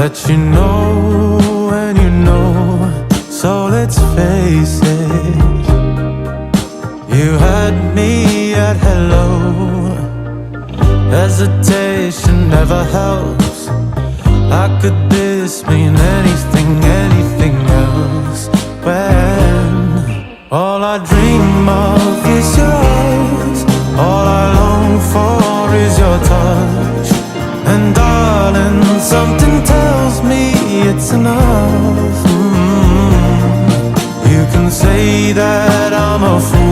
that you know and you know. So let's face it, you had me at hello. Hesitation never helps. How could this mean anything, anything else? When all I dream of is your eyes, all I long for is your touch. And darling, something tells me it's enough. You can say that I'm a fool,